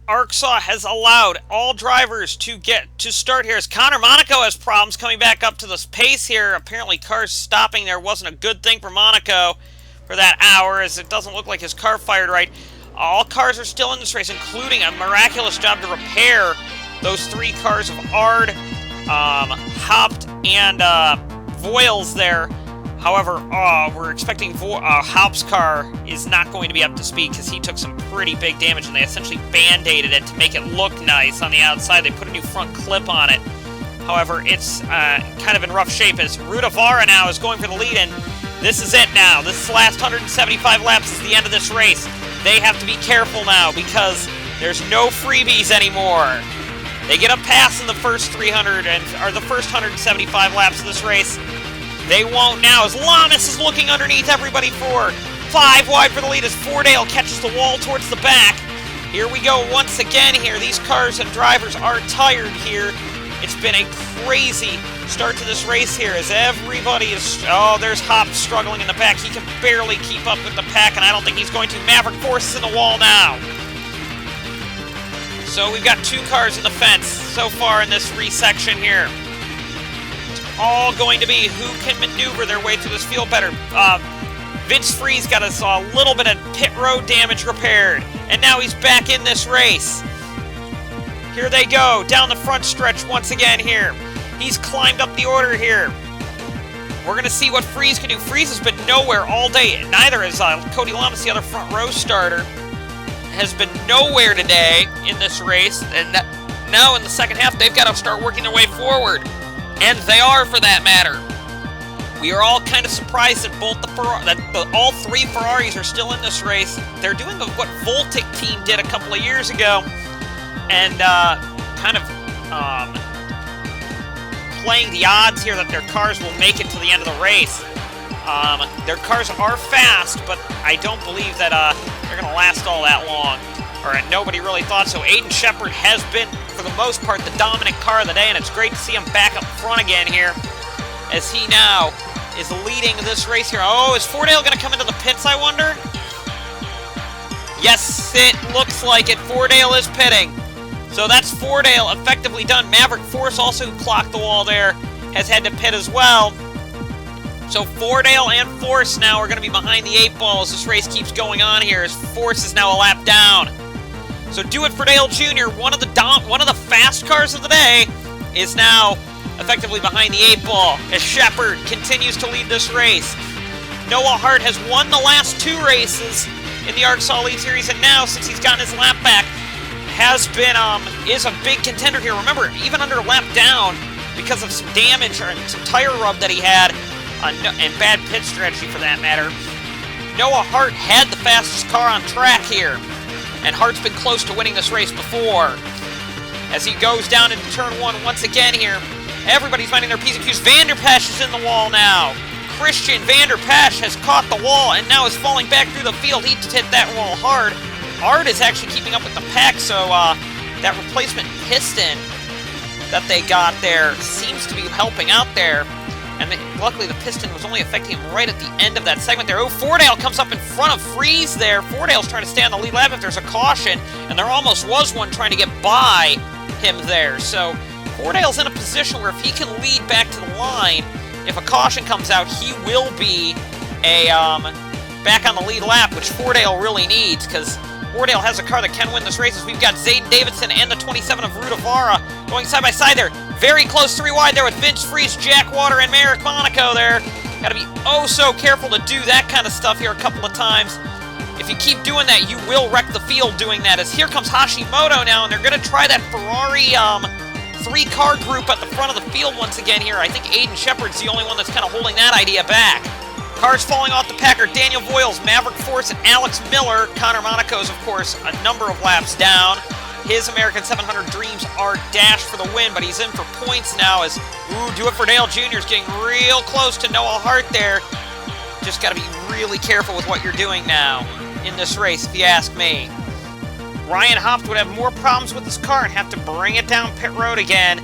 ARCSOA has allowed all drivers to start here as Connor Monaco has problems coming back up to the pace here. Apparently cars stopping there wasn't a good thing for Monaco for that hour, as it doesn't look like his car fired right. All cars are still in this race, including a miraculous job to repair those three cars of Ard, Hopt, and Voiles there. However, we're expecting Haupt's car is not going to be up to speed because he took some pretty big damage, and they essentially band-aided it to make it look nice on the outside. They put a new front clip on it. However, it's kind of in rough shape as Rudavara now is going for the lead, and this is it now. This is the last 175 laps. This is the end of this race. They have to be careful now because there's no freebies anymore. They get a pass in the first 175 laps of this race. They won't now, as Lamas is looking underneath everybody for 5 wide for the lead as Fordale catches the wall towards the back. Here we go once again here. These cars and drivers are tired here. It's been a crazy start to this race here as everybody is... Oh, there's Hop struggling in the back. He can barely keep up with the pack, and I don't think he's going to. Maverick forces in the wall now. So we've got 2 cars in the fence so far in this resection here. All going to be who can maneuver their way through this field better. Vince Freeze got us a little bit of pit road damage repaired, and now he's back in this race. Here they go, down the front stretch once again here. He's climbed up the order here. We're going to see what Freeze can do. Freeze has been nowhere all day. Neither has Cody Lamas, the other front row starter, has been nowhere today in this race. And now in the second half, they've got to start working their way forward. And they are, for that matter. We are all kind of surprised that all 3 Ferraris are still in this race. They're doing what Voltic team did a couple of years ago, and kind of playing the odds here that their cars will make it to the end of the race. Their cars are fast, but I don't believe that they're going to last all that long. Or nobody really thought so. Aiden Shepard has been, for the most part, the dominant car of the day, and it's great to see him back up front again here as he now is leading this race here. Oh, is Fordale going to come into the pits, I wonder? Yes, it looks like it. Fordale is pitting. So that's Fordale effectively done. Maverick Force also clocked the wall there, has had to pit as well. So Fordale and Force now are going to be behind the 8 ball as this race keeps going on here, as Force is now a lap down. So Do It for Dale Jr., one of the fast cars of the day, is now effectively behind the 8 ball as Shepard continues to lead this race. Noah Hart has won the last 2 races in the ARCSOA League Series, and now, since he's gotten his lap back, is a big contender here. Remember, even under a lap down, because of some damage or some tire rub that he had, and bad pit strategy for that matter, Noah Hart had the fastest car on track here. And Hart's been close to winning this race before. As he goes down into turn 1 once again here, everybody's finding their P's and Q's. Vanderpash is in the wall now. Christian Vanderpash has caught the wall and now is falling back through the field. He hit that wall hard. Ard is actually keeping up with the pack, so that replacement piston that they got there seems to be helping out there. And luckily the piston was only affecting him right at the end of that segment there. Oh, Fordale comes up in front of Freeze there. Fordale's trying to stay on the lead lap if there's a caution, and there almost was one trying to get by him there. So Fordale's in a position where if he can lead back to the line, if a caution comes out, he will be back on the lead lap, which Fordale really needs, because Fordale has a car that can win this race. We've got Zayden Davidson and the 27 of Rudavara going side by side there. Very close 3 wide there with Vince Freeze, Jack Water, and Merrick Monaco there. Got to be oh so careful to do that kind of stuff here a couple of times. If you keep doing that, you will wreck the field doing that. As here comes Hashimoto now, and they're going to try that Ferrari 3-car group at the front of the field once again here. I think Aiden Shepard's the only one that's kind of holding that idea back. Cars falling off the pack are Daniel Voiles, Maverick Force, and Alex Miller. Connor Monaco's, of course, a number of laps down. His American 700 dreams are dashed for the win, but he's in for points now as, Do It for Dale Jr. is getting real close to Noah Hart there. Just got to be really careful with what you're doing now in this race, if you ask me. Ryan Hopt would have more problems with his car and have to bring it down pit road again.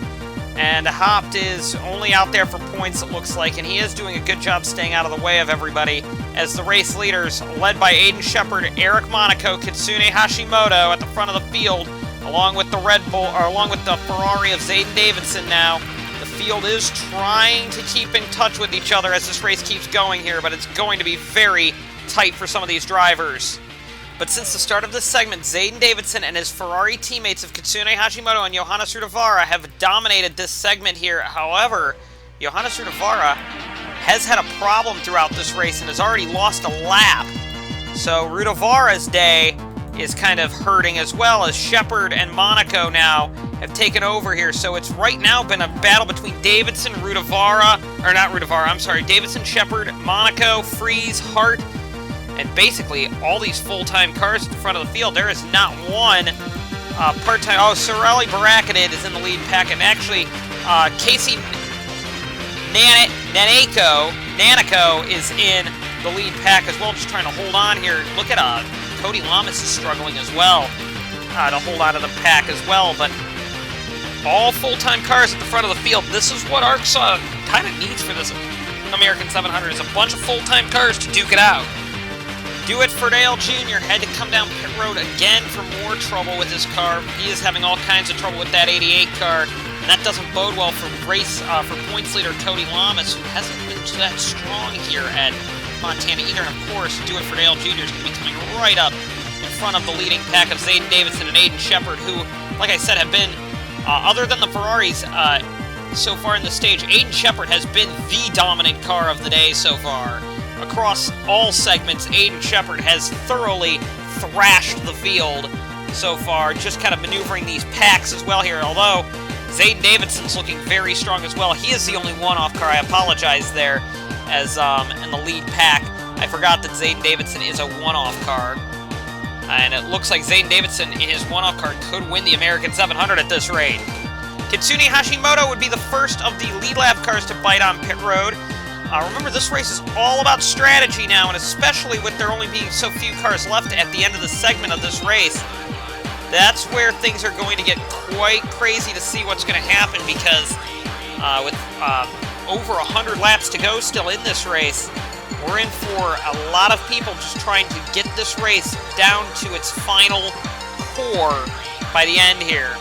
And Hopt is only out there for points, it looks like, and he is doing a good job staying out of the way of everybody as the race leaders, led by Aiden Shepard, Eric Monaco, Kitsune Hashimoto at the front of the field, along with the Red Bull, or along with the Ferrari of Zayden Davidson now. The field is trying to keep in touch with each other as this race keeps going here, but it's going to be very tight for some of these drivers. But since the start of this segment, Zayden Davidson and his Ferrari teammates of Kitsune Hashimoto and Johannes Rudavara have dominated this segment here. However, Johannes Rudavara has had a problem throughout this race and has already lost a lap. So Rudavara's day is kind of hurting, as well as Shepard and Monaco now have taken over here. So it's right now been a battle between Davidson, Rudavara, or not Rudavara, I'm sorry, Davidson, Shepard, Monaco, Freeze, Hart, and basically all these full-time cars at the front of the field. There is not one part-time. Oh, Sorelli Barakanid is in the lead pack, and actually Casey Nanico is in the lead pack as well, just trying to hold on here. Look at Cody Lamas is struggling as well to hold on to the pack as well, but all full-time cars at the front of the field. This is what ARCSOA kind of needs for this American 700, is a bunch of full-time cars to duke it out. Do It for Dale Jr. had to come down pit road again for more trouble with his car. He is having all kinds of trouble with that 88 car, and that doesn't bode well for for points leader Cody Lamas, who hasn't been that strong here at Montana either. And of course, Do It for Dale Jr. is going to be coming right up in front of the leading pack of Zayden Davidson and Aiden Shepard, who, like I said, have been, other than the Ferraris so far in the stage, Aiden Shepard has been the dominant car of the day so far. Across all segments, Aiden Shepard has thoroughly thrashed the field so far, just kind of maneuvering these packs as well here, although Zayden Davidson's looking very strong as well. He is the only one-off car. I apologize there, as in the lead pack. I forgot that Zayden Davidson is a one-off car, and it looks like Zayden Davidson in his one-off car could win the American 700 at this rate. Kitsune Hashimoto would be the first of the lead lap cars to bite on pit road. Remember, this race is all about strategy now, and especially with there only being so few cars left at the end of the segment of this race, that's where things are going to get quite crazy to see what's going to happen, because with over 100 laps to go still in this race, we're in for a lot of people just trying to get this race down to its final core by the end here.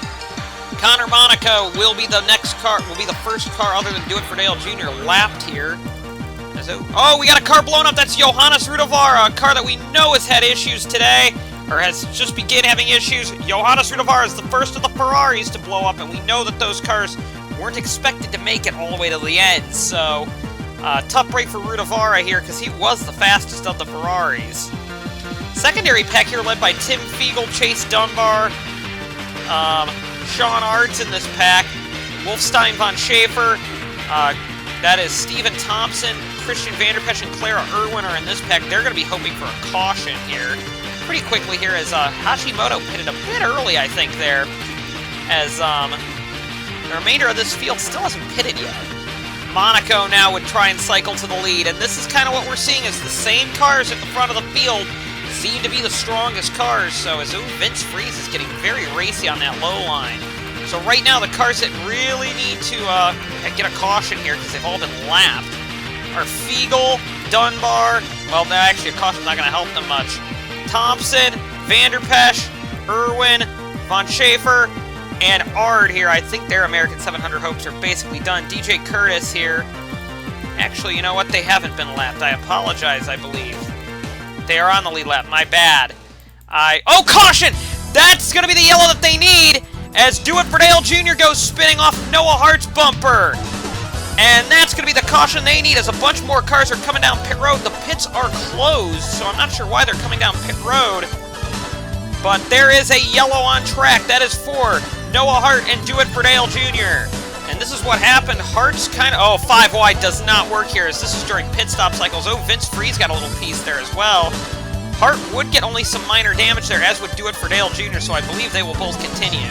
Connor Monaco will be the next car, will be the first car other than Do It for Dale Jr. lapped here. Oh, we got a car blown up. That's Johannes Rudavara, a car that we know has had issues today, or has just begun having issues. Johannes Rudavara is the first of the Ferraris to blow up, and we know that those cars weren't expected to make it all the way to the end. So, tough break for Rudavara here, because he was the fastest of the Ferraris. Secondary pack here led by Tim Fiegel, Chase Dunbar, Sean Arts in this pack, Wolfstein von Schaefer, that is Stephen Thompson, Christian Vanderpesch, and Clara Irwin are in this pack. They're going to be hoping for a caution here pretty quickly here, as Hashimoto pitted a bit early, I think, there, as the remainder of this field still hasn't pitted yet. Monaco now would try and cycle to the lead, and this is kind of what we're seeing, is the same cars at the front of the field seem to be the strongest cars. So as Vince Freeze is getting very racy on that low line. So right now the cars that really need to get a caution here, because they've all been lapped, are Fiegel, Dunbar, well, actually a caution's not going to help them much, Thompson, Vanderpesch, Irwin, Von Schaefer, and Ard here. I think their American 700 hopes are basically done. DJ Curtis here. Actually, you know what? They haven't been lapped. I apologize, I believe. They are on the lead lap. My bad. Oh, caution! That's going to be the yellow that they need, as Do It for Dale Jr. goes spinning off Noah Hart's bumper. And that's going to be the caution they need, as a bunch more cars are coming down pit road. The pits are closed, so I'm not sure why they're coming down pit road. But there is a yellow on track. That is for Noah Hart and Do It for Dale Jr. And this is what happened. Hart's kind of... Oh, 5 wide does not work here, as this is during pit stop cycles. Oh, Vince Freeze got a little piece there as well. Hart would get only some minor damage there, as would Do It for Dale Jr., so I believe they will both continue.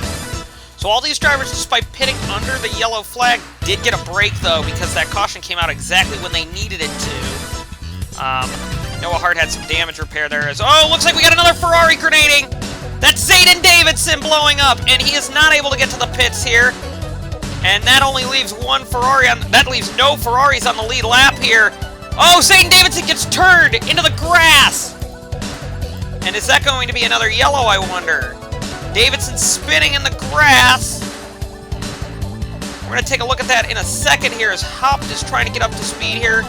So all these drivers, despite pitting under the yellow flag, did get a break, though, because that caution came out exactly when they needed it to. Noah Hart had some damage repair there. Oh, looks like we got another Ferrari grenading! That's Zayden Davidson blowing up, and he is not able to get to the pits here. And that only leaves one Ferrari on... That leaves no Ferraris on the lead lap here. Oh, Zayden Davidson gets turned into the grass! And is that going to be another yellow, I wonder? Davidson spinning in the grass. We're going to take a look at that in a second here as Hopt is trying to get up to speed here.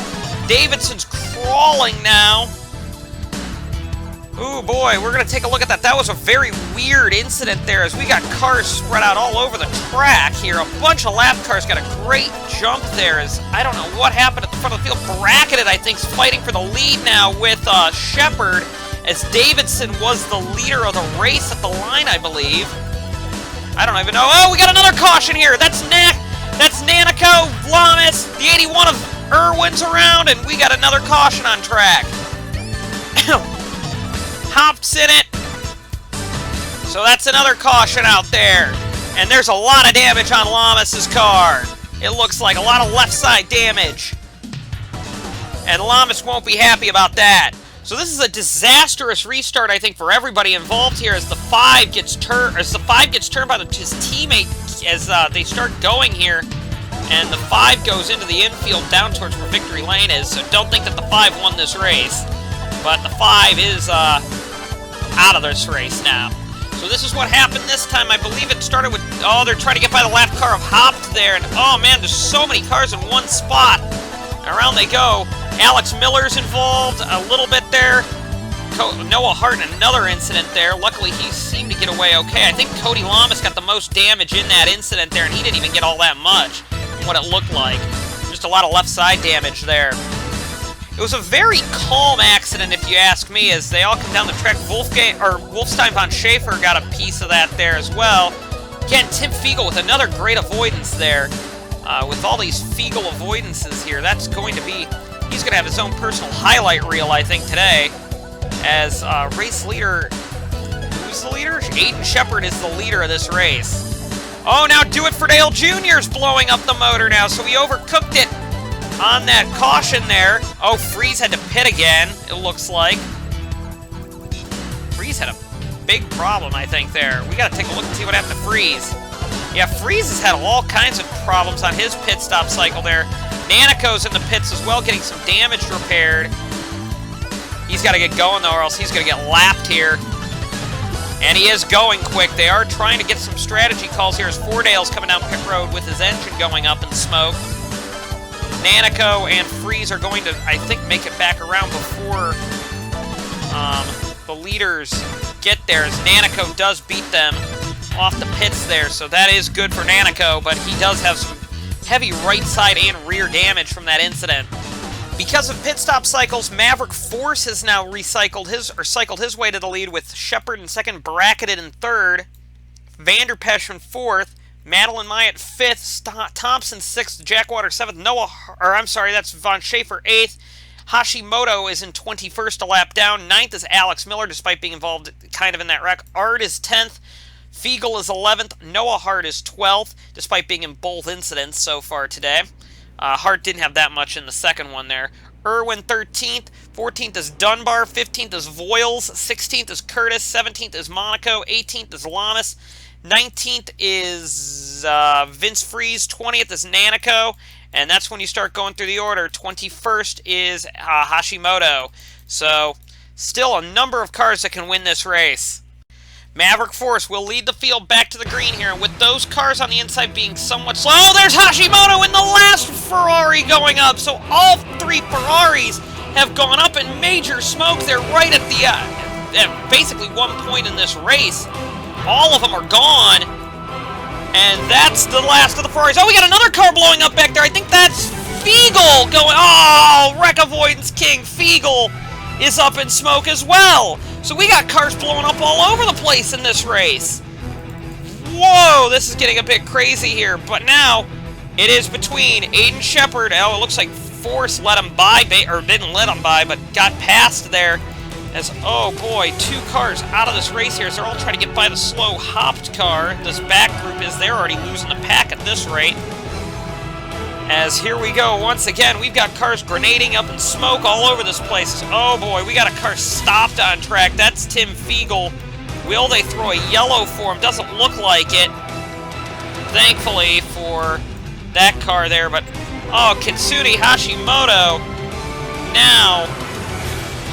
Davidson's crawling now. Ooh, boy, we're going to take a look at that. That was a very weird incident there as we got cars spread out all over the track here. A bunch of lap cars got a great jump there as I don't know what happened at the front of the field. Bracketed, I think, is fighting for the lead now with Shepard as Davidson was the leader of the race at the line, I believe. I don't even know. Oh, we got another caution here. That's Nanico, Lamas, the 81 of Irwin's around, and we got another caution on track. Hop's in it. So that's another caution out there. And there's a lot of damage on Lamas' car. It looks like a lot of left side damage. And Lamas won't be happy about that. So this is a disastrous restart, I think, for everybody involved here as the 5 gets turned by his teammate as they start going here. And the 5 goes into the infield down towards where victory lane is. So don't think that the 5 won this race. But the 5 is out of this race now. So this is what happened this time. I believe it started with, oh, they're trying to get by the lap car of Hopt there. And oh man, there's so many cars in one spot. Around they go. Alex Miller's involved a little bit there. Noah Hart in another incident there. Luckily, he seemed to get away okay. I think Cody Lamas got the most damage in that incident there, and he didn't even get all that much from what it looked like. Just a lot of left side damage there. It was a very calm accident, if you ask me, as they all come down the track. Wolfstein von Schaefer got a piece of that there as well. Again, Tim Fiegel with another great avoidance there. With all these Fiegel avoidances here, that's going to be... He's going to have his own personal highlight reel, I think, today. As race leader... Who's the leader? Aiden Shepard is the leader of this race. Oh, now Do It For Dale Jr. is blowing up the motor now, so he overcooked it on that caution there. Oh, Freeze had to pit again, it looks like. Freeze had a big problem, I think, there. We got to take a look and see what happened to Freeze. Yeah, Freeze has had all kinds of problems on his pit stop cycle there. Nanico's in the pits as well, getting some damage repaired. He's got to get going, though, or else he's going to get lapped here. And he is going quick. They are trying to get some strategy calls here as Fordale's coming down pit road with his engine going up in smoke. Nanico and Freeze are going to, I think, make it back around before the leaders get there, as Nanico does beat them off the pits there, so that is good for Nanico, but he does have some heavy right side and rear damage from that incident. Because of pit stop cycles, Maverick Force has now cycled his way to the lead with Shepard in second, bracketed in third, Vanderpesh in fourth, Madeline Myatt 5th, Thompson 6th, Jackwater 7th, that's Von Schaefer 8th. Hashimoto is in 21st, a lap down. 9th is Alex Miller, despite being involved kind of in that wreck. Ard is 10th. Fiegel is 11th. Noah Hart is 12th, despite being in both incidents so far today. Hart didn't have that much in the second one there. Irwin 13th. 14th is Dunbar. 15th is Voiles. 16th is Curtis. 17th is Monaco. 18th is Lamas. 19th is Vince Freeze, 20th is Nanico, and that's when you start going through the order. 21st is Hashimoto. So, still a number of cars that can win this race. Maverick Force will lead the field back to the green here, and with those cars on the inside being somewhat slow... Oh, there's Hashimoto in the last Ferrari going up! So all 3 Ferraris have gone up in major smoke. They're right at the at basically one point in this race. All of them are gone, and that's the last of the Ferraris. Oh, we got another car blowing up back there. I think that's Fiegel going... Oh, wreck avoidance king Fiegel is up in smoke as well. So we got cars blowing up all over the place in this race. Whoa, this is getting a bit crazy here. But now, it is between Aiden Shepard. Oh, it looks like Force let him by, or didn't let him by, but got past there. As, oh boy, 2 cars out of this race here, as they're all trying to get by the slow Hopt car. This back group they're already losing the pack at this rate. As here we go, once again, we've got cars grenading up in smoke all over this place. Oh boy, we got a car stopped on track. That's Tim Fiegel. Will they throw a yellow for him? Doesn't look like it. Thankfully for that car there, but, oh, Kitsune Hashimoto now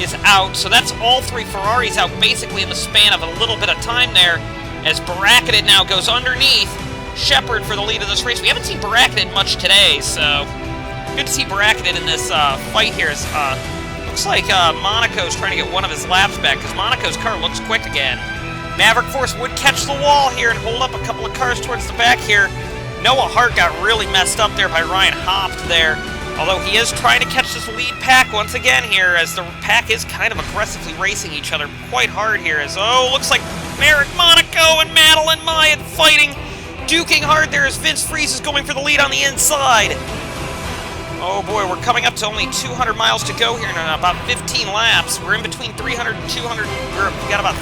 is out, so that's all 3 Ferraris out basically in the span of a little bit of time there, as Baracketed now goes underneath Shepard for the lead of this race. We haven't seen Baracketed much today, so good to see Baracketed in this fight here. Looks like Monaco's trying to get one of his laps back, because Monaco's car looks quick again. Maverick Force would catch the wall here and hold up a couple of cars towards the back here. Noah Hart got really messed up there by Ryan Hopt there, although he is trying to catch this lead pack once again here, as the pack is kind of aggressively racing each other quite hard here, as, oh, looks like Merrick Monaco and Madeline Mayan fighting, duking hard there as Vince Freeze is going for the lead on the inside. Oh boy, we're coming up to only 200 miles to go here in about 15 laps. We're in between 300 and 200. We got about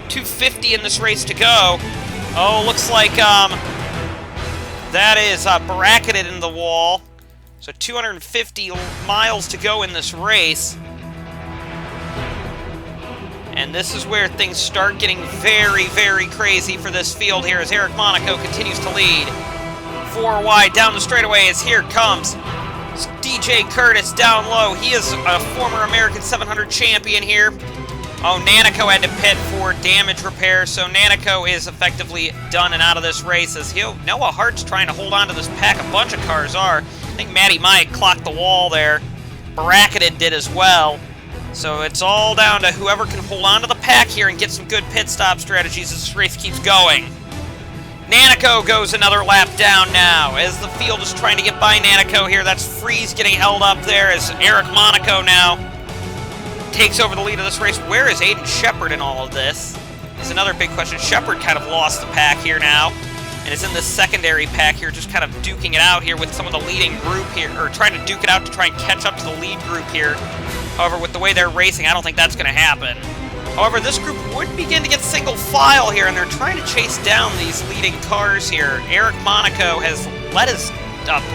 250 in this race to go. Oh, looks like that is bracketed in the wall. So 250 miles to go in this race. And this is where things start getting very, very crazy for this field here as Eric Monaco continues to lead. 4 wide down the straightaway as here comes DJ Curtis down low. He is a former American 700 champion here. Oh, Nanico had to pit for damage repair, so Nanico is effectively done and out of this race as Noah Hart's trying to hold on to this pack. A bunch of cars are. I think Matty Myatt clocked the wall there. Baracketed did as well. So it's all down to whoever can hold on to the pack here and get some good pit stop strategies as this race keeps going. Nanico goes another lap down now as the field is trying to get by Nanico here. That's Freeze getting held up there as Eric Monaco now takes over the lead of this race. Where is Aiden Shepard in all of this? Is another big question. Shepard kind of lost the pack here now and is in the secondary pack here, just kind of duking it out here with some of the leading group here, or trying to duke it out to try and catch up to the lead group here. However, with the way they're racing, I don't think that's going to happen. However, this group would begin to get single file here, and they're trying to chase down these leading cars here. Eric Monaco has let his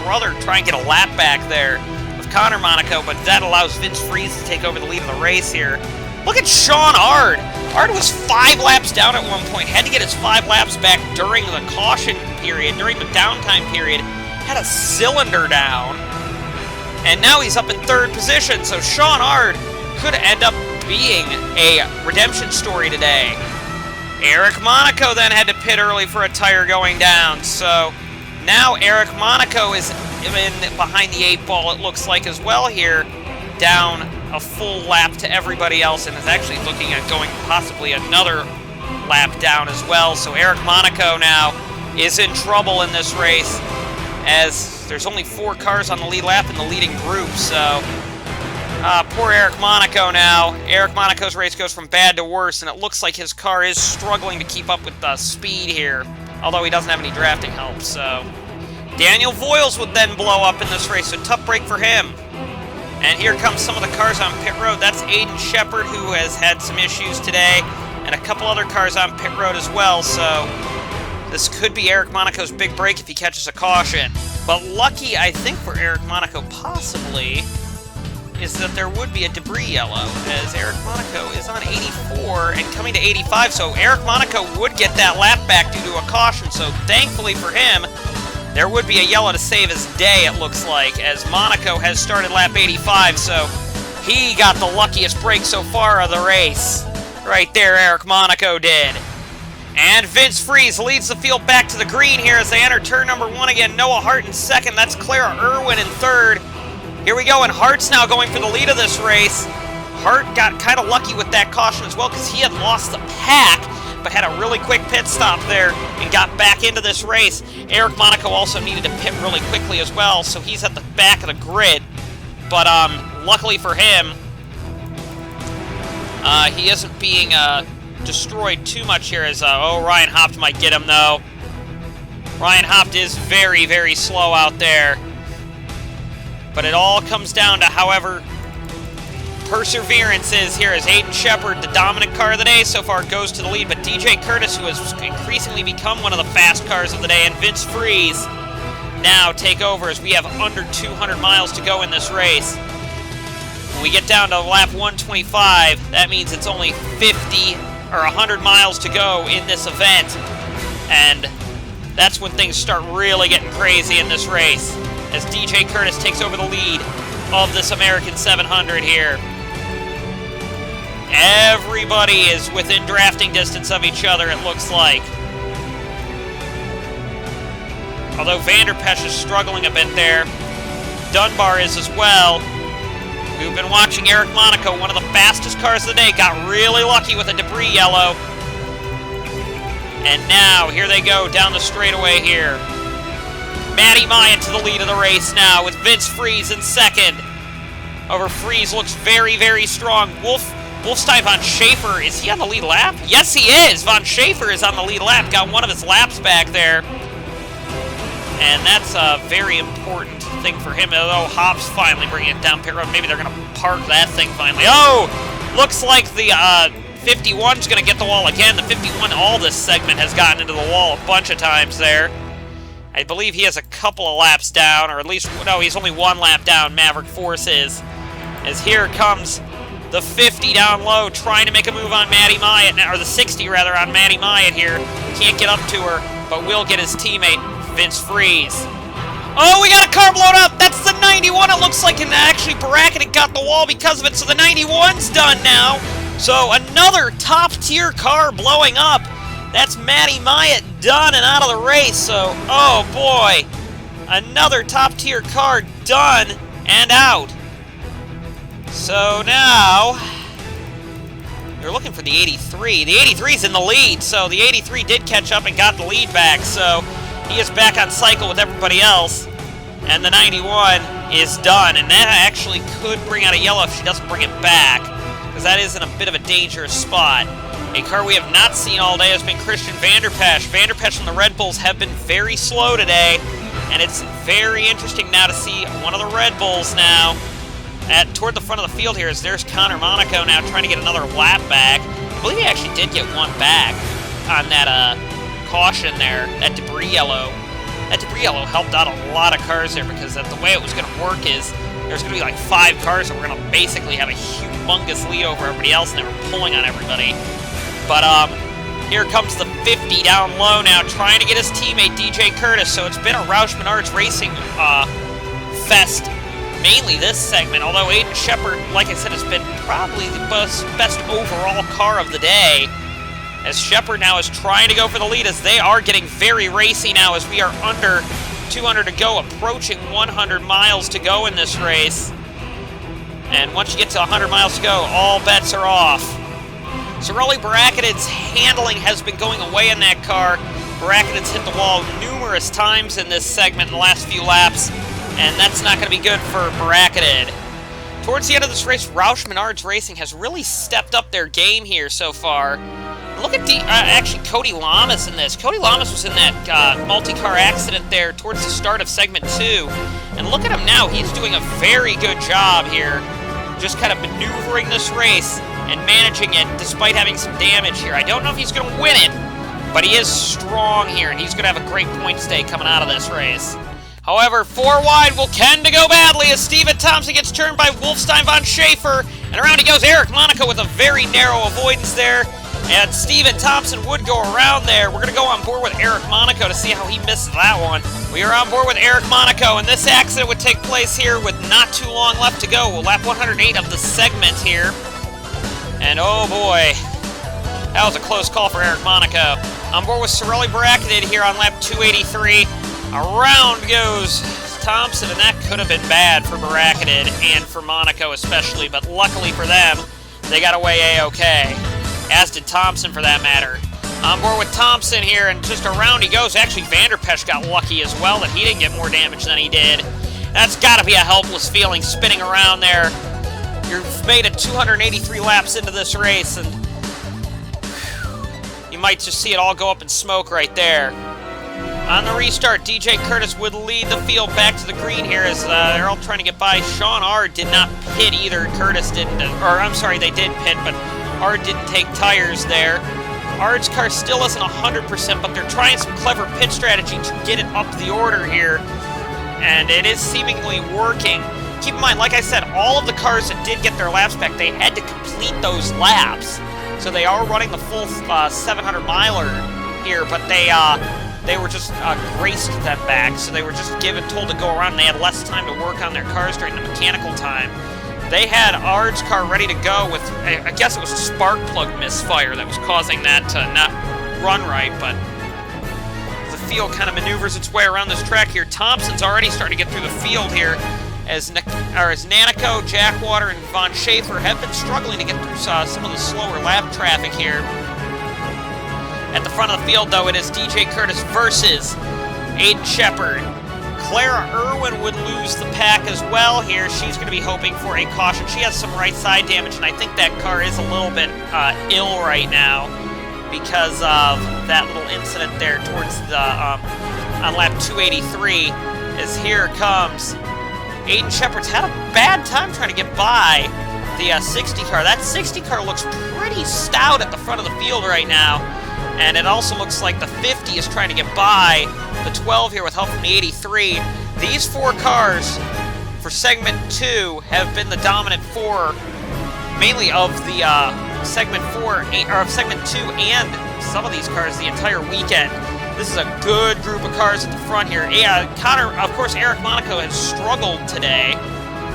brother try and get a lap back there with Connor Monaco, but that allows Vince Freeze to take over the lead of the race here. Look at Sean Ard. Ard was 5 laps down at one point, had to get his 5 laps back during the caution period, during the downtime period, had a cylinder down, and now he's up in 3rd position, so Sean Ard could end up being a redemption story today. Eric Monaco then had to pit early for a tire going down, so now Eric Monaco is in behind the 8 ball, it looks like, as well here, down a full lap to everybody else, and is actually looking at going possibly another lap down as well. So Eric Monaco now is in trouble in this race, as there's only 4 cars on the lead lap in the leading group, so poor Eric Monaco now. Eric Monaco's race goes from bad to worse, and it looks like his car is struggling to keep up with the speed here, although he doesn't have any drafting help, so Daniel Voiles would then blow up in this race, so tough break for him. And here comes some of the cars on pit road. That's Aiden Shepard, who has had some issues today, and a couple other cars on pit road as well, so this could be Eric Monaco's big break if he catches a caution. But lucky, I think, for Eric Monaco, possibly, is that there would be a debris yellow, as Eric Monaco is on 84 and coming to 85, so Eric Monaco would get that lap back due to a caution, so thankfully for him, there would be a yellow to save his day, it looks like, as Monaco has started lap 85, so he got the luckiest break so far of the race. Right there, Eric Monaco did. And Vince Freeze leads the field back to the green here as they enter turn number 1 again. Noah Hart in 2nd, that's Clara Irwin in 3rd. Here we go, and Hart's now going for the lead of this race. Hart got kind of lucky with that caution as well, because he had lost the pack, but had a really quick pit stop there and got back into this race. Eric Monaco also needed to pit really quickly as well, so he's at the back of the grid. But luckily for him, he isn't being destroyed too much here as, Ryan Hopt might get him though. Ryan Hopt is very, very slow out there. But it all comes down to, however, perseverance is here as Aiden Shepard, the dominant car of the day so far, goes to the lead, but DJ Curtis, who has increasingly become one of the fast cars of the day, and Vince Freeze now take over as we have under 200 miles to go in this race. When we get down to lap 125, that means it's only 50 or 100 miles to go in this event, and that's when things start really getting crazy in this race, as DJ Curtis takes over the lead of this American 700 here. Everybody is within drafting distance of each other, it looks like. Although Vanderpesch is struggling a bit there. Dunbar is as well. We've been watching Eric Monaco, one of the fastest cars of the day, got really lucky with a debris yellow. And now, here they go down the straightaway here. Matty Myatt to the lead of the race now, with Vince Freeze in second. Over Freeze looks very, very strong. Wolfstein von Schaefer, is he on the lead lap? Yes, he is! Von Schaefer is on the lead lap, got one of his laps back there. And that's a very important thing for him, although Hobbs finally bringing it down pit road. Maybe they're going to park that thing finally. Oh! Looks like the 51's going to get the wall again. The 51 all this segment has gotten into the wall a bunch of times there. I believe he has a couple of laps down, or at least, no, he's only one lap down, Maverick Force is. As here comes the 50 down low, trying to make a move on Matty Myatt, or the 60 rather, on Matty Myatt here. Can't get up to her, but will get his teammate, Vince Freeze. Oh, we got a car blown up! That's the 91, it looks like, and actually bracketed got the wall because of it, so the 91's done now. So another top-tier car blowing up. That's Matty Myatt done and out of the race, so, oh boy. Another top-tier car done and out. So now, they're looking for the 83. The 83's in the lead, so the 83 did catch up and got the lead back, so he is back on cycle with everybody else. And the 91 is done, and that actually could bring out a yellow if she doesn't bring it back, because that is in a bit of a dangerous spot. A car we have not seen all day has been Christian Vanderpesch. Vanderpesch and the Red Bulls have been very slow today, and it's very interesting now to see one of the Red Bulls now toward the front of the field here, as there's Connor Monaco now trying to get another lap back. I believe he actually did get one back on that caution there, that debris yellow. That debris yellow helped out a lot of cars there, because the way it was going to work is there's going to be like 5 cars that were going to basically have a humongous lead over everybody else, and they were pulling on everybody. But here comes the 50 down low now, trying to get his teammate DJ Curtis. So it's been a Roush Menards Racing fest, mainly this segment. Although Aiden Shepard, like I said, has been probably the best overall car of the day. As Shepard now is trying to go for the lead, as they are getting very racy now, as we are under 200 to go, approaching 100 miles to go in this race. And once you get to 100 miles to go, all bets are off. Cirelli Bracketed's handling has been going away in that car. Bracketed's hit the wall numerous times in this segment in the last few laps, and that's not going to be good for Bracketed. Towards the end of this race, Roush Menards Racing has really stepped up their game here so far. Look at actually Cody Lamas in this. Cody Lamas was in that multi-car accident there towards the start of segment 2. And look at him now. He's doing a very good job here, just kind of maneuvering this race and managing it despite having some damage here. I don't know if he's going to win it, but he is strong here, and he's going to have a great points day coming out of this race. However, 4 wide will tend to go badly as Steven Thompson gets turned by Wolfstein von Schaefer, and around he goes Eric Monaco with a very narrow avoidance there, and Steven Thompson would go around there. We're going to go on board with Eric Monaco to see how he missed that one. We are on board with Eric Monaco, and this accident would take place here with not too long left to go. We'll lap 108 of the segment here. And oh boy, that was a close call for Eric Monaco. On board with Cirelli Bracketed here on lap 283. Around goes Thompson, and that could have been bad for Bracketed and for Monaco especially, but luckily for them, they got away A-OK. As did Thompson for that matter. On board with Thompson here, and just around he goes. Actually, Vanderpesch got lucky as well that he didn't get more damage than he did. That's got to be a helpless feeling spinning around there. You've made it 283 laps into this race, and you might just see it all go up in smoke right there. On the restart, DJ Curtis would lead the field back to the green here as they're all trying to get by. Sean Ard did not pit either. Curtis didn't, or I'm sorry, they did pit, but Ard didn't take tires there. Ard's car still isn't 100%, but they're trying some clever pit strategy to get it up the order here, and it is seemingly working. Keep in mind, like I said, all of the cars that did get their laps back, they had to complete those laps. So they are running the full 700-miler here, but they were just graced them back. So they were just told to go around, and they had less time to work on their cars during the mechanical time. They had Ard's car ready to go with, I guess it was a spark plug misfire that was causing that to not run right, but the field kind of maneuvers its way around this track here. Thompson's already starting to get through the field here as Nanico, Jackwater, and Von Schaefer have been struggling to get through some of the slower lap traffic here. At the front of the field, though, it is DJ Curtis versus Aiden Shepard. Clara Irwin would lose the pack as well here. She's going to be hoping for a caution. She has some right side damage, and I think that car is a little bit ill right now because of that little incident there towards the on lap 283. As here comes Aiden Shepard's had a bad time trying to get by the 60 car. That 60 car looks pretty stout at the front of the field right now. And it also looks like the 50 is trying to get by the 12 here with help from the 83. These 4 cars for segment 2 have been the dominant 4, mainly of the segment 4 or of segment 2 and some of these cars the entire weekend. This is a good group of cars at the front here. Connor, of course, Eric Monaco has struggled today,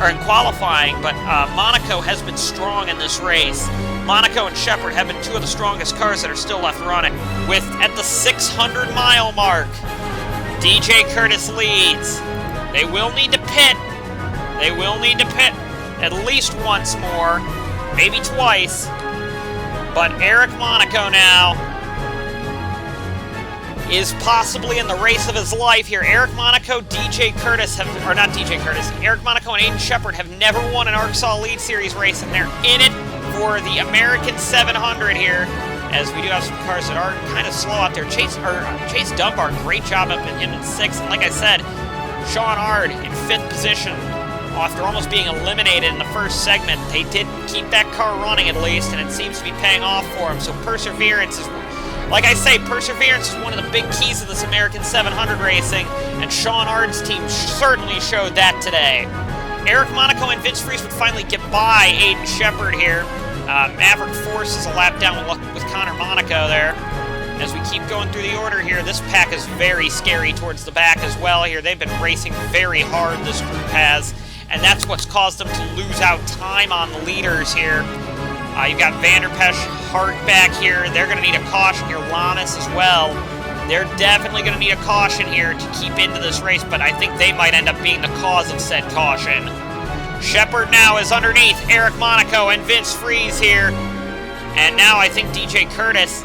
or in qualifying, but Monaco has been strong in this race. Monaco and Shepard have been 2 of the strongest cars that are still left running. With, at the 600-mile mark, DJ Curtis leads. They will need to pit. They will need to pit at least once more, maybe twice. But Eric Monaco now is possibly in the race of his life here. Eric Monaco, DJ Curtis have, or not DJ Curtis, Eric Monaco and Aiden Shepard have never won an ARCSOA Lead Series race, and they're in it for the American 700 here, as we do have some cars that are kind of slow out there. Chase Dunbar, great job up in him in 6th, and like I said, Sean Ard in 5th position after almost being eliminated in the first segment. They did keep that car running at least, and it seems to be paying off for him, so perseverance is, like I say, perseverance is one of the big keys of this American 700 racing, and Sean Ard's team certainly showed that today. Eric Monaco and Vince Freeze would finally get by Aiden Shepard here. Maverick forces a lap down with Connor Monaco there. As we keep going through the order here, this pack is very scary towards the back as well here. They've been racing very hard, this group has, and that's what's caused them to lose out time on the leaders here. You've got Vanderpesh, Hart back here. They're going to need a caution here. Lamas as well. They're definitely going to need a caution here to keep into this race, but I think they might end up being the cause of said caution. Shepard now is underneath Eric Monaco and Vince Freeze here. And now I think DJ Curtis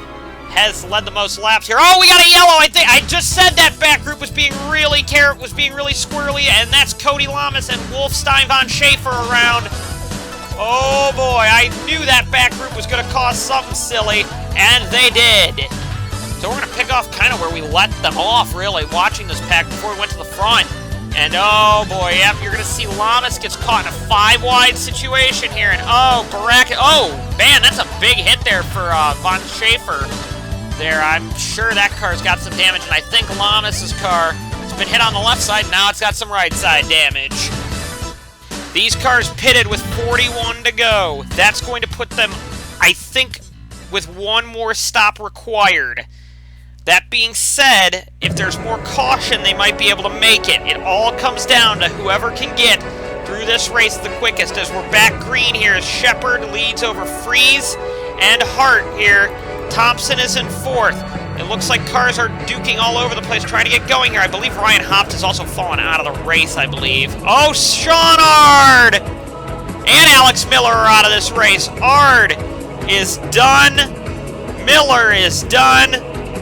has led the most laps here. Oh, we got a yellow. I just said that back group was being really squirrely, and that's Cody Lamas and Wolfstein Von Schaefer around. Oh boy, I knew that back group was going to cause something silly, and they did. So we're going to pick off kind of where we let them off, really, watching this pack before we went to the front. And oh boy, yep, you're going to see Lamas gets caught in a 5-wide situation here, and oh, Baraka, oh, man, that's a big hit there for Von Schaefer there. I'm sure that car's got some damage, and I think Lamas' car has been hit on the left side, now it's got some right side damage. These cars pitted with 41 to go. That's going to put them, I think, with one more stop required. That being said, if there's more caution, they might be able to make it. It all comes down to whoever can get through this race the quickest. As we're back green here, as Shepard leads over Freeze and Hart here. Thompson is in 4th. It looks like cars are duking all over the place trying to get going here. I believe Ryan Hopt has also fallen out of the race, I believe. Oh, Sean Ard and Alex Miller are out of this race. Ard is done. Miller is done.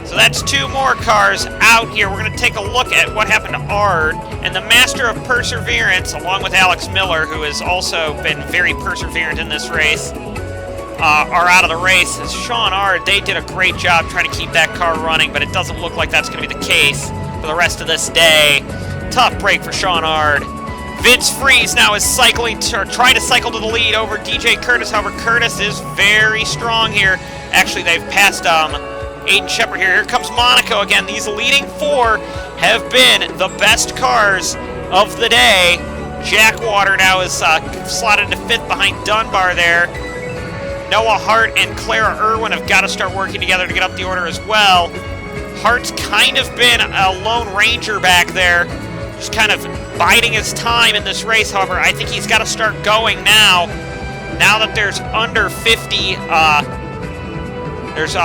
So that's 2 more cars out here. We're going to take a look at what happened to Ard. And the Master of Perseverance, along with Alex Miller, who has also been very perseverant in this race, are out of the race. As Sean Ard, they did a great job trying to keep that car running, but it doesn't look like that's going to be the case for the rest of this day. Tough break for Sean Ard. Vince Freeze now is trying to cycle to the lead over DJ Curtis. However, Curtis is very strong here. Actually, they've passed Aiden Shepard here. Here comes Monaco again. These leading 4 have been the best cars of the day. Jackwater now is slotted into 5th behind Dunbar there. Noah Hart and Clara Irwin have got to start working together to get up the order as well. Hart's kind of been a lone ranger back there, just kind of biding his time in this race. However, I think he's got to start going now. Now that there's under 50, there's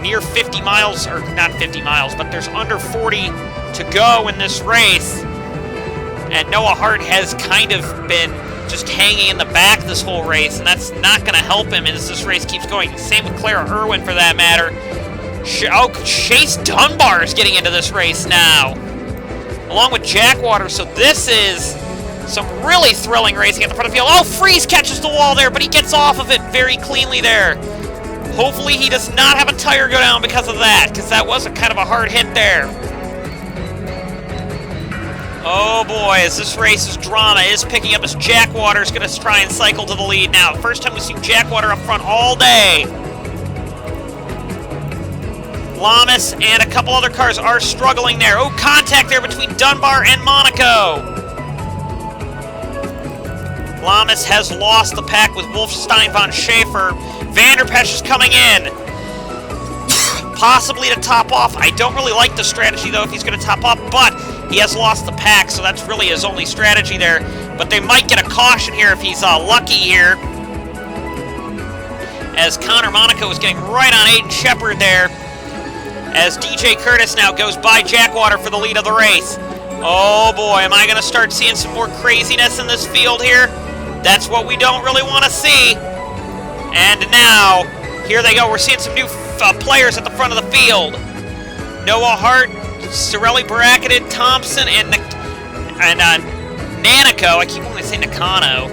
near 50 miles, or not 50 miles, but there's under 40 to go in this race. And Noah Hart has kind of been just hanging in the back this whole race, and that's not going to help him as this race keeps going. Same with Clara Irwin, for that matter. Chase Dunbar is getting into this race now, along with Jackwater. So this is some really thrilling racing at the front of the field. Oh, Freeze catches the wall there, but he gets off of it very cleanly there. Hopefully he does not have a tire go down because of that, because that was a kind of a hard hit there. Oh boy, as this race's drama is picking up as Jackwater's going to try and cycle to the lead now. First time we've seen Jackwater up front all day. Lamas and a couple other cars are struggling there. Oh, contact there between Dunbar and Monaco. Lamas has lost the pack with Wolfstein von Schaefer. Vanderpesch is coming in. Possibly to top off. I don't really like the strategy, though, if he's going to top off, but he has lost the pack, so that's really his only strategy there. But they might get a caution here if he's lucky here, as Connor Monaco is getting right on Aiden Shepard there, as DJ Curtis now goes by Jackwater for the lead of the race. Oh boy, am I going to start seeing some more craziness in this field here? That's what we don't really want to see. And now, here they go. We're seeing some new players at the front of the field. Noah Hart, Sorelli bracketed, Thompson, and Nanico, I keep wanting to say Nakano,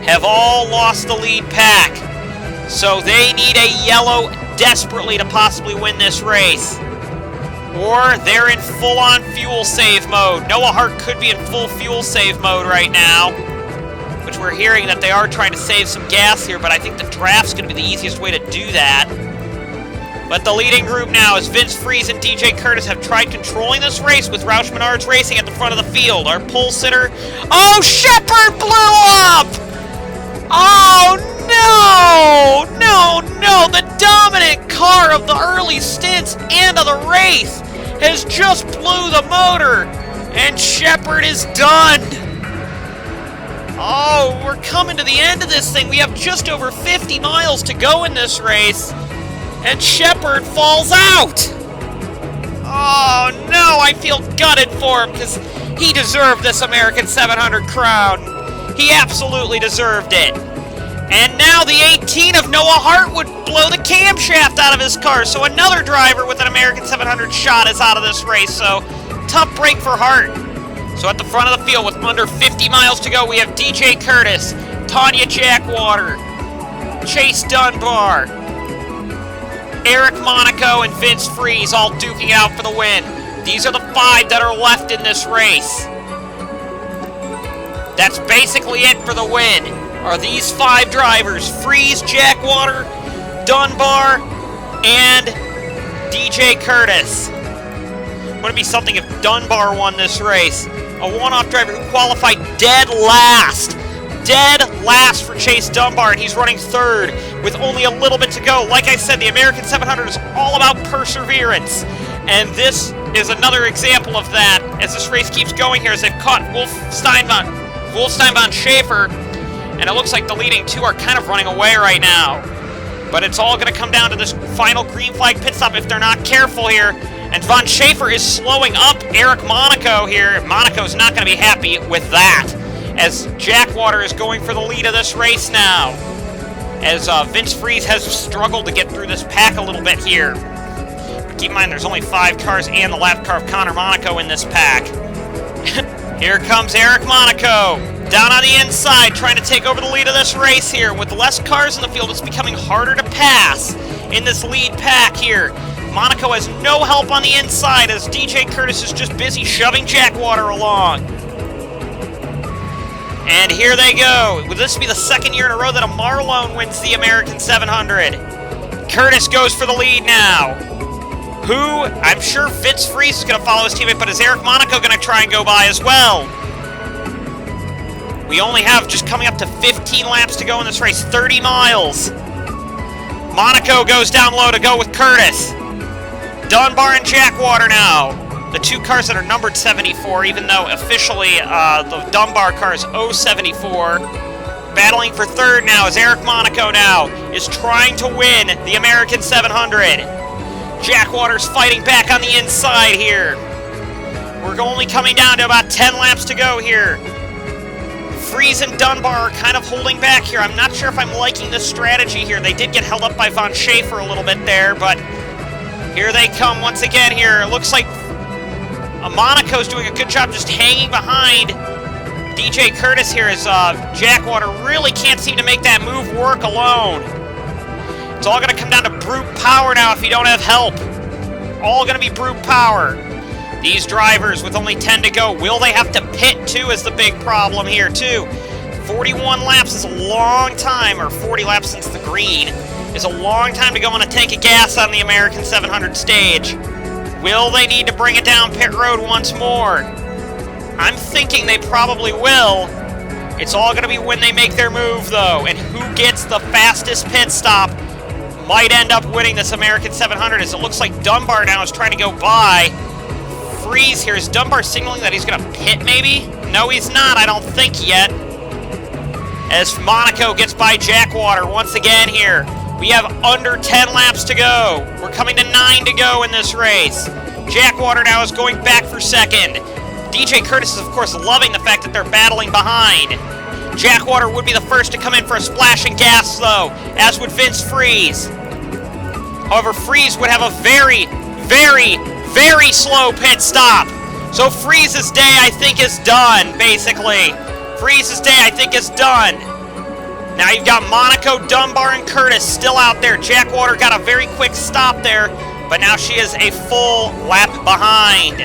have all lost the lead pack. So they need a yellow desperately to possibly win this race. Or they're in full-on fuel save mode. Noah Hart could be in full fuel save mode right now, which we're hearing that they are trying to save some gas here, but I think the draft's going to be the easiest way to do that. But the leading group now is Vince Freeze and DJ Curtis have tried controlling this race with Roush Menards Racing at the front of the field. Our pole sitter... Oh, Shepard blew up! Oh, no! No! The dominant car of the early stints and of the race has just blew the motor, and Shepard is done. Oh, we're coming to the end of this thing. We have just over 50 miles to go in this race, and Shepard falls out. Oh, no, I feel gutted for him because he deserved this American 700 crown. He absolutely deserved it. And now the 18 of Noah Hart would blow the camshaft out of his car, so another driver with an American 700 shot is out of this race, so tough break for Hart. So at the front of the field with under 50 miles to go, we have DJ Curtis, Tanya Jackwater, Chase Dunbar, Eric Monaco, and Vince Freeze all duking out for the win. These are the 5 that are left in this race. That's basically it for the win. Are these 5 drivers: Freeze, Jackwater, Dunbar, and DJ Curtis. Wouldn't it be something if Dunbar won this race? A one-off driver who qualified dead last. Dead last for Chase Dunbar, and he's running 3rd with only a little bit to go. Like I said, the American 700 is all about perseverance, and this is another example of that as this race keeps going here, as they've caught Wolfstein von Schaefer, and it looks like the leading 2 are kind of running away right now. But it's all going to come down to this final green flag pit stop if they're not careful here. And Von Schaefer is slowing up Eric Monaco here. Monaco's not going to be happy with that, as Jackwater is going for the lead of this race now, as Vince Freeze has struggled to get through this pack a little bit here. But keep in mind, there's only 5 cars and the lap car of Connor Monaco in this pack. Here comes Eric Monaco, down on the inside, trying to take over the lead of this race here. With less cars in the field, it's becoming harder to pass in this lead pack here. Monaco has no help on the inside, as DJ Curtis is just busy shoving Jackwater along. And here they go. Will this be the 2nd year in a row that a Marlone wins the American 700? Curtis goes for the lead now. Who, I'm sure Vince Freeze is going to follow his teammate, but is Eric Monaco going to try and go by as well? We only have just coming up to 15 laps to go in this race, 30 miles. Monaco goes down low to go with Curtis. Dunbar and Jackwater now. the two cars that are numbered 74, even though officially the Dunbar car is 074. Battling for third now is Eric Monaco now, is trying to win the American 700. Jack Waters fighting back on the inside here. We're only coming down to about 10 laps to go here. Freeze and Dunbar are kind of holding back here. I'm not sure if I'm liking this strategy here. They did get held up by Von Schaefer a little bit there, but here they come once again here. It looks like Monaco's doing a good job just hanging behind DJ Curtis here as Jack Water really can't seem to make that move work alone. It's all going to come down to brute power now if you don't have help. All going to be brute power. These drivers with only 10 to go, will they have to pit too is the big problem here too. 41 laps is a long time, or 40 laps since the green, is a long time to go on a tank of gas on the American 700 stage. Will they need to bring it down pit road once more? I'm thinking they probably will. It's all going to be when they make their move though, and who gets the fastest pit stop might end up winning this American 700, as it looks like Dunbar now is trying to go by. Freeze here. Is Dunbar signaling that he's going to pit maybe? No, he's not, I don't think yet. As Monaco gets by Jack Water once again here. We have under 10 laps to go. We're coming to 9 to go in this race. Jack Water now is going back for second. DJ Curtis is, of course, loving the fact that they're battling behind. Jack Water would be the first to come in for a splash and gas, though, as would Vince Freeze. However, Freeze would have a very, very, very slow pit stop. So Freeze's day, I think, is done, basically. Freeze's day, I think, is done. Now you've got Monaco, Dunbar, and Curtis still out there. Jack Water got a very quick stop there, but now she is a full lap behind.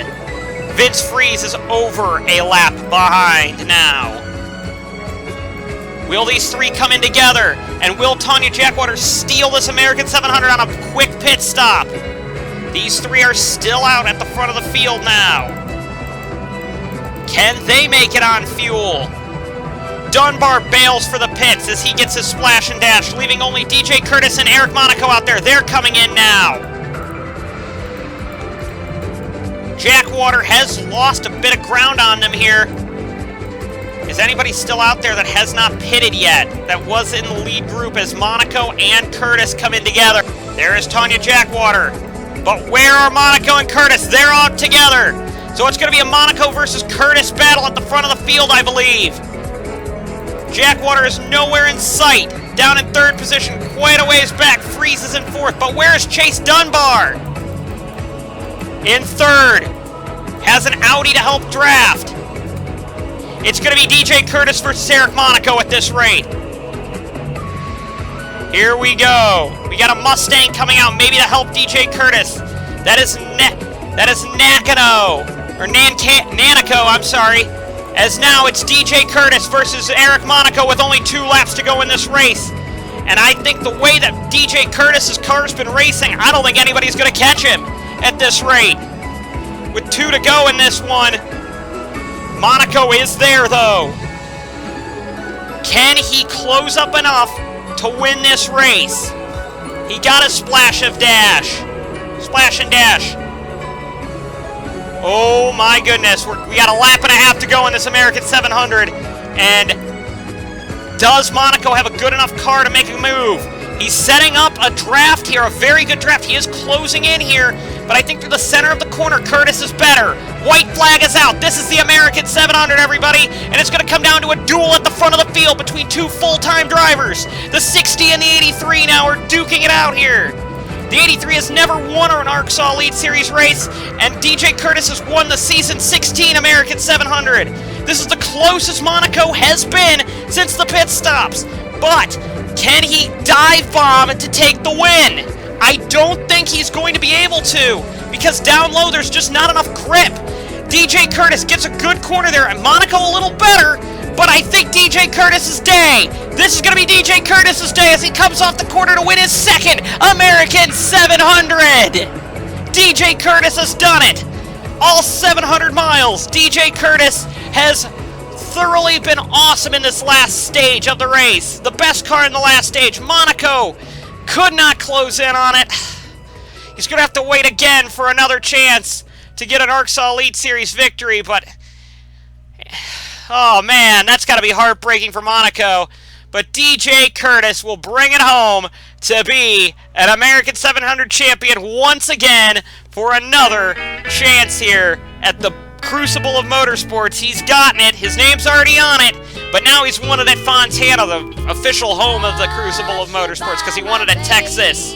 Vince Freeze is over a lap behind now. Will these three come in together? And will Tanya Jack Water steal this American 700 on a quick pit stop? These three are still out at the front of the field now. Can they make it on fuel? Dunbar bails for the pits as he gets his splash and dash, leaving only DJ Curtis and Eric Monaco out there. They're coming in now. Jack Water has lost a bit of ground on them here. Is anybody still out there that has not pitted yet? That was in the lead group as Monaco and Curtis come in together. There is Tanya Jack Water. But where are Monaco and Curtis? They're out together. So it's going to be a Monaco versus Curtis battle at the front of the field, I believe. Jack Water is nowhere in sight. Down in third position, quite a ways back. Freeze is in fourth. But where is Chase Dunbar? In third. Has an Audi to help draft. It's going to be DJ Curtis versus Eric Monaco at this rate. Here we go. We got a Mustang coming out, maybe to help DJ Curtis. That is Nakano. Or Nanico, I'm sorry. As now it's DJ Curtis versus Eric Monaco with only 2 laps to go in this race. And I think the way that DJ Curtis's car's been racing, I don't think anybody's going to catch him at this rate. With 2 to go in this one, Monaco is there though. Can he close up enough to win this race? He got a splash of dash. Splash and dash. Oh my goodness, we got a lap and a half to go in this American 700, and does Monaco have a good enough car to make a move? He's setting up a draft here, a very good draft. He is closing in here, but I think through the center of the corner, Curtis is better. White flag is out. This is the American 700, everybody, and it's going to come down to a duel at the front of the field between 2 full-time drivers. The 60 and the 83 now are duking it out here. The 83 has never won an ARCSOA Elite Series race, and DJ Curtis has won the Season 16 American 700. This is the closest Monaco has been since the pit stops. But can he dive bomb to take the win? I don't think he's going to be able to, because down low there's just not enough grip. DJ Curtis gets a good corner there, and Monaco a little better, but I think DJ Curtis's day. This is going to be DJ Curtis's day as he comes off the corner to win his second American 700. DJ Curtis has done it. All 700 miles, DJ Curtis has thoroughly been awesome in this last stage of the race. The best car in the last stage. Monaco could not close in on it. He's going to have to wait again for another chance to get an ARCSOA Elite Series victory, but oh man, that's got to be heartbreaking for Monaco. But DJ Curtis will bring it home to be an American 700 champion once again for another chance here at the Crucible of Motorsports. He's gotten it. His name's already on it. But now he's won it at Fontana, the official home of the Crucible of Motorsports, because he won it at Texas.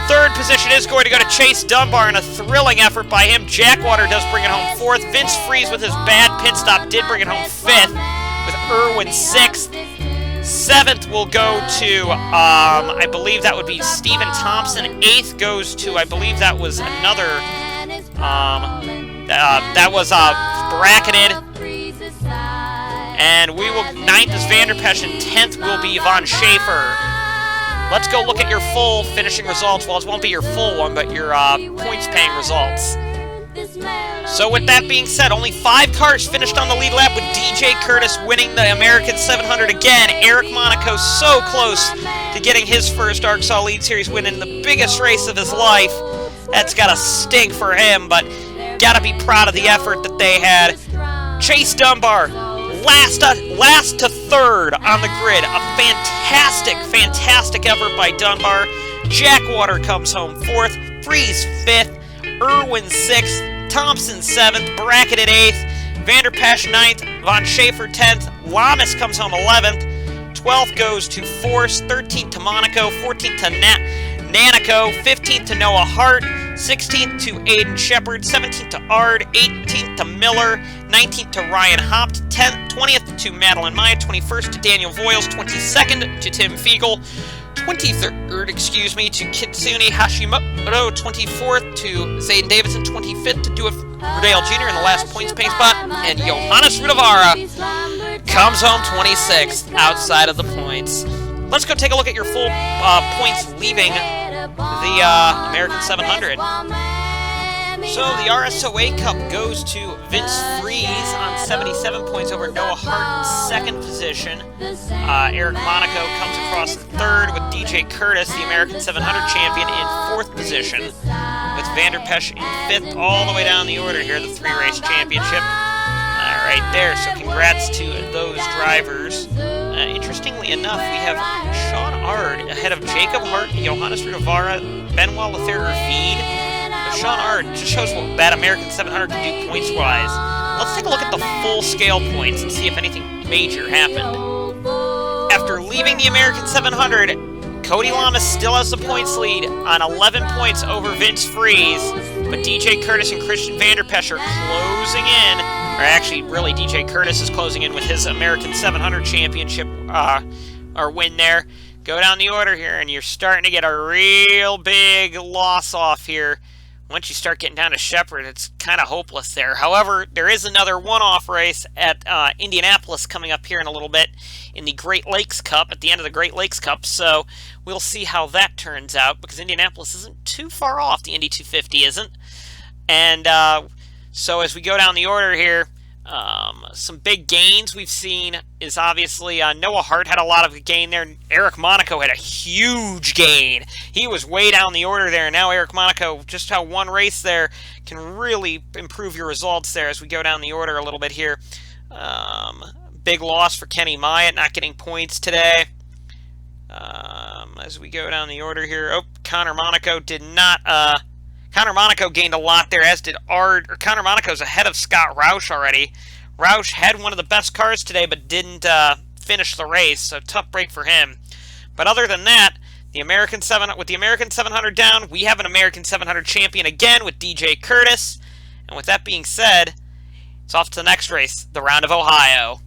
Third position is going to go to Chase Dunbar in a thrilling effort by him. Jackwater does bring it home fourth. Vince Freeze with his bad pit stop did bring it home fifth, with Irwin sixth. Seventh will go to, I believe that would be Stephen Thompson. Eighth goes to, I believe that was another, that was bracketed. And we will, ninth is Vanderpesch, and 10th will be Von Schaefer. Let's go look at your full finishing results. Well, it won't be your full one, but your points-paying results. So with that being said, only 5 cars finished on the lead lap, with DJ Curtis winning the American 700 again. Eric Monaco so close to getting his first ARCSOA Elite Series win in the biggest race of his life. That's got to stink for him, but got to be proud of the effort that they had. Chase Dunbar, last to third on the grid. A fantastic effort by Dunbar. Jackwater comes home fourth. Freeze fifth. Irwin 6th, Thompson 7th, bracketed 8th, Vanderpesch 9th, Von Schaefer 10th, Lamas comes home 11th, 12th goes to Force, 13th to Monaco, 14th to Nanico, 15th to Noah Hart, 16th to Aiden Shepard, 17th to Ard, 18th to Miller, 19th to Ryan Hopt, 20th to Madeline Maya, 21st to Daniel Voiles, 22nd to Tim Fiegel, 23rd, to Kitsune Hashimoto, 24th to Zayden Davidson, 25th to Dale Jr. in the last points paying spot, and Johannes Rudavara comes home 26th outside of the points. Let's go take a look at your full points leaving the American 700. So the RSOA Cup goes to Vince Freeze on 77 points over Noah Hart in second position. Eric Monaco comes across in third, with DJ Curtis, the American 700 champion, in fourth position, with Vanderpesch in fifth, all the way down the order here, the 3-race championship. Right there, so congrats to those drivers. Interestingly enough, we have Sean Ard ahead of Jacob Hart, Johannes Rudavara, Benoit Lefebvre-Reed. Sean Ard just shows what that American 700 can do points-wise. Let's take a look at the full scale points and see if anything major happened. After leaving the American 700, Cody Lamas still has the points lead on 11 points over Vince Freeze, but DJ Curtis and Christian Vanderpesch are closing in, or actually, really, DJ Curtis is closing in with his American 700 championship or win there. Go down the order here, and you're starting to get a real big loss off here. Once you start getting down to Shepherd, it's kind of hopeless there. However, there is another one-off race at Indianapolis coming up here in a little bit in the Great Lakes Cup, at the end of the Great Lakes Cup. So we'll see how that turns out, because Indianapolis isn't too far off. The Indy 250 isn't. And so as we go down the order here, some big gains we've seen is obviously Noah Hart had a lot of gain there. Eric Monaco had a huge gain. He was way down the order there. Now Eric Monaco, just how one race there can really improve your results there as we go down the order a little bit here. Big loss for Kenny Myatt, not getting points today. As we go down the order here, Connor Monaco did not... Connor Monaco gained a lot there, as did Ard. Connor Monaco's ahead of Scott Roush already. Roush had one of the best cars today, but didn't finish the race, so tough break for him. But other than that, with the American 700 down, we have an American 700 champion again with DJ Curtis. And with that being said, it's off to the next race, the Round of Ohio.